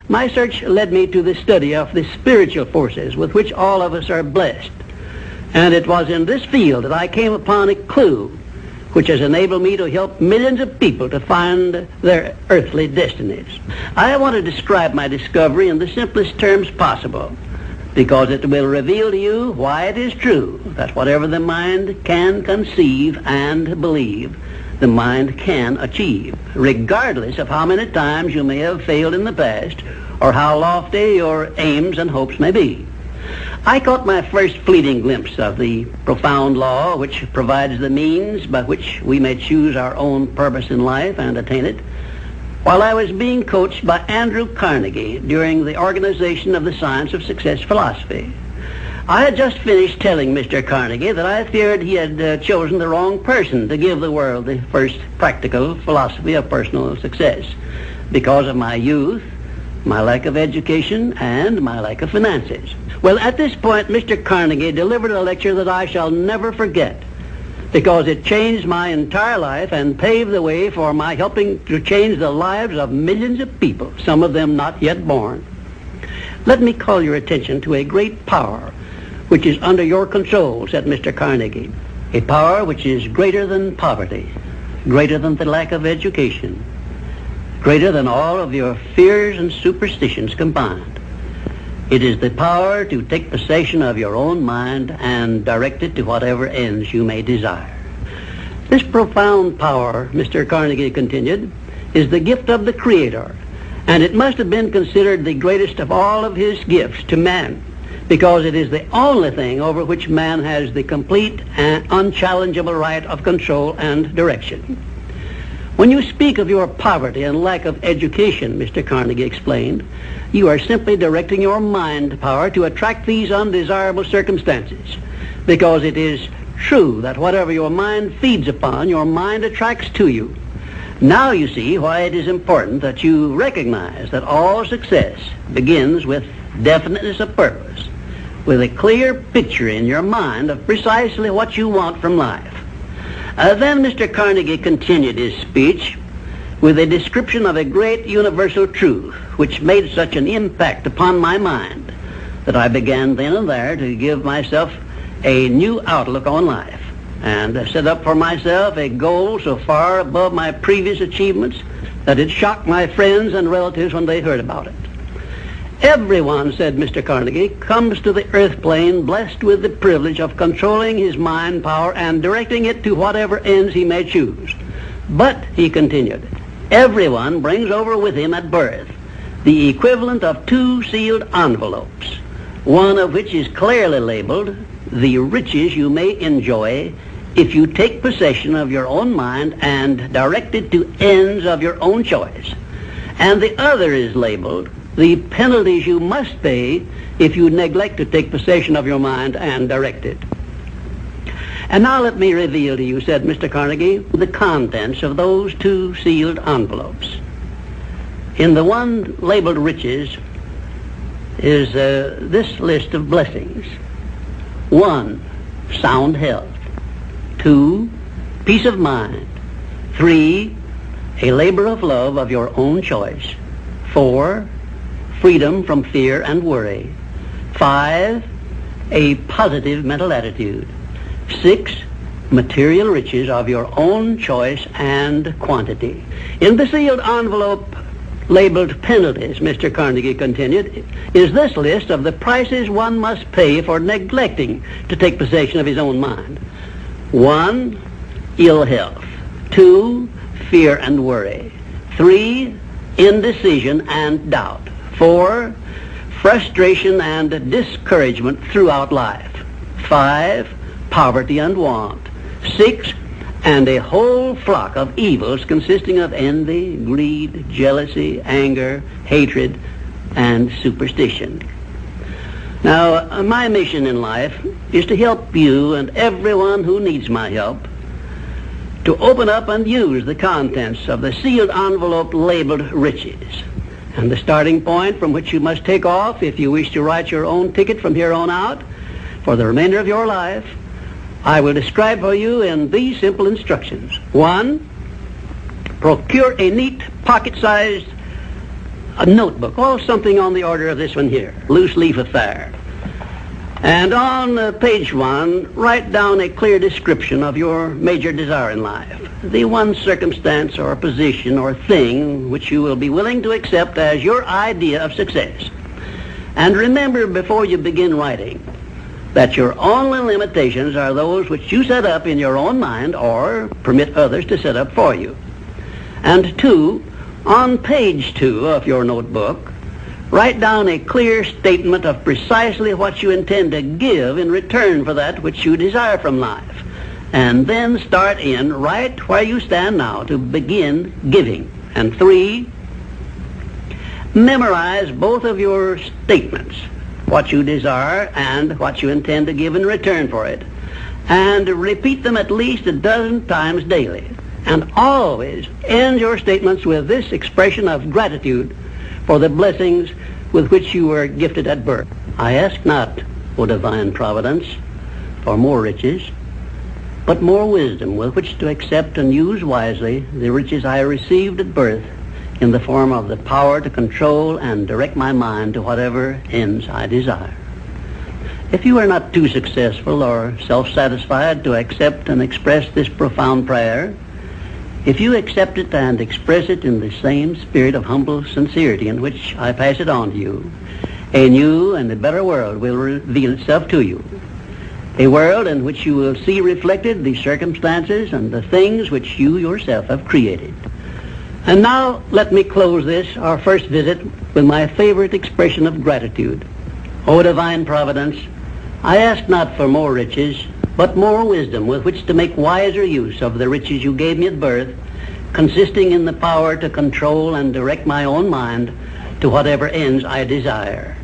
My search led me to the study of the spiritual forces with which all of us are blessed. And it was in this field that I came upon a clue which has enabled me to help millions of people to find their earthly destinies. I want to describe my discovery in the simplest terms possible, because it will reveal to you why it is true that whatever the mind can conceive and believe, the mind can achieve, regardless of how many times you may have failed in the past or how lofty your aims and hopes may be. I caught my first fleeting glimpse of the profound law which provides the means by which we may choose our own purpose in life and attain it, while I was being coached by Andrew Carnegie during the organization of the Science of Success philosophy. I had just finished telling Mr. Carnegie that I feared he had chosen the wrong person to give the world the first practical philosophy of personal success because of my youth, my lack of education, and my lack of finances. Well, at this point, Mr. Carnegie delivered a lecture that I shall never forget, because it changed my entire life and paved the way for my helping to change the lives of millions of people, some of them not yet born. Let me call your attention to a great power which is under your control, said Mr. Carnegie, a power which is greater than poverty, greater than the lack of education, greater than all of your fears and superstitions combined. It is the power to take possession of your own mind and direct it to whatever ends you may desire. This profound power, Mr. Carnegie continued, is the gift of the Creator, and it must have been considered the greatest of all of his gifts to man, because it is the only thing over which man has the complete and unchallengeable right of control and direction. When you speak of your poverty and lack of education, Mr. Carnegie explained, you are simply directing your mind power to attract these undesirable circumstances, because it is true that whatever your mind feeds upon, your mind attracts to you. Now you see why it is important that you recognize that all success begins with definiteness of purpose, with a clear picture in your mind of precisely what you want from life. Then Mr. Carnegie continued his speech with a description of a great universal truth which made such an impact upon my mind that I began then and there to give myself a new outlook on life and set up for myself a goal so far above my previous achievements that it shocked my friends and relatives when they heard about it. Everyone, said Mr. Carnegie, comes to the earth plane blessed with the privilege of controlling his mind power and directing it to whatever ends he may choose. But, he continued, everyone brings over with him at birth the equivalent of 2 sealed envelopes, one of which is clearly labeled, the riches you may enjoy if you take possession of your own mind and direct it to ends of your own choice. And the other is labeled, the penalties you must pay if you neglect to take possession of your mind and direct it. And now let me reveal to you, said Mr. Carnegie, the contents of those 2 sealed envelopes. In the one labeled riches is this list of blessings. 1, sound health. 2, peace of mind. 3, a labor of love of your own choice. 4, freedom from fear and worry. 5, a positive mental attitude. 6, material riches of your own choice and quantity. In the sealed envelope labeled penalties, Mr. Carnegie continued, is this list of the prices one must pay for neglecting to take possession of his own mind. 1, ill health. 2, fear and worry. 3, indecision and doubt. 4, frustration and discouragement throughout life. 5, poverty and want. 6, and a whole flock of evils consisting of envy, greed, jealousy, anger, hatred, and superstition. Now, my mission in life is to help you and everyone who needs my help to open up and use the contents of the sealed envelope labeled riches. And the starting point from which you must take off if you wish to write your own ticket from here on out for the remainder of your life, I will describe for you in these simple instructions. 1, procure a neat pocket-sized a notebook, or something on the order of this one here, loose leaf affair. And on page 1, write down a clear description of your major desire in life, the one circumstance or position or thing which you will be willing to accept as your idea of success. And remember before you begin writing that your only limitations are those which you set up in your own mind or permit others to set up for you. And 2, on page 2 of your notebook, write down a clear statement of precisely what you intend to give in return for that which you desire from life. And then start in right where you stand now to begin giving. And 3, memorize both of your statements, what you desire and what you intend to give in return for it. And repeat them at least a dozen times daily. And always end your statements with this expression of gratitude for the blessings with which you were gifted at birth. I ask not, O divine providence, for more riches, but more wisdom with which to accept and use wisely the riches I received at birth in the form of the power to control and direct my mind to whatever ends I desire. If you are not too successful or self-satisfied to accept and express this profound prayer, if you accept it and express it in the same spirit of humble sincerity in which I pass it on to you, a new and a better world will reveal itself to you. A world in which you will see reflected the circumstances and the things which you yourself have created. And now let me close this, our first visit, with my favorite expression of gratitude. O divine providence, I ask not for more riches, but more wisdom with which to make wiser use of the riches you gave me at birth, consisting in the power to control and direct my own mind to whatever ends I desire.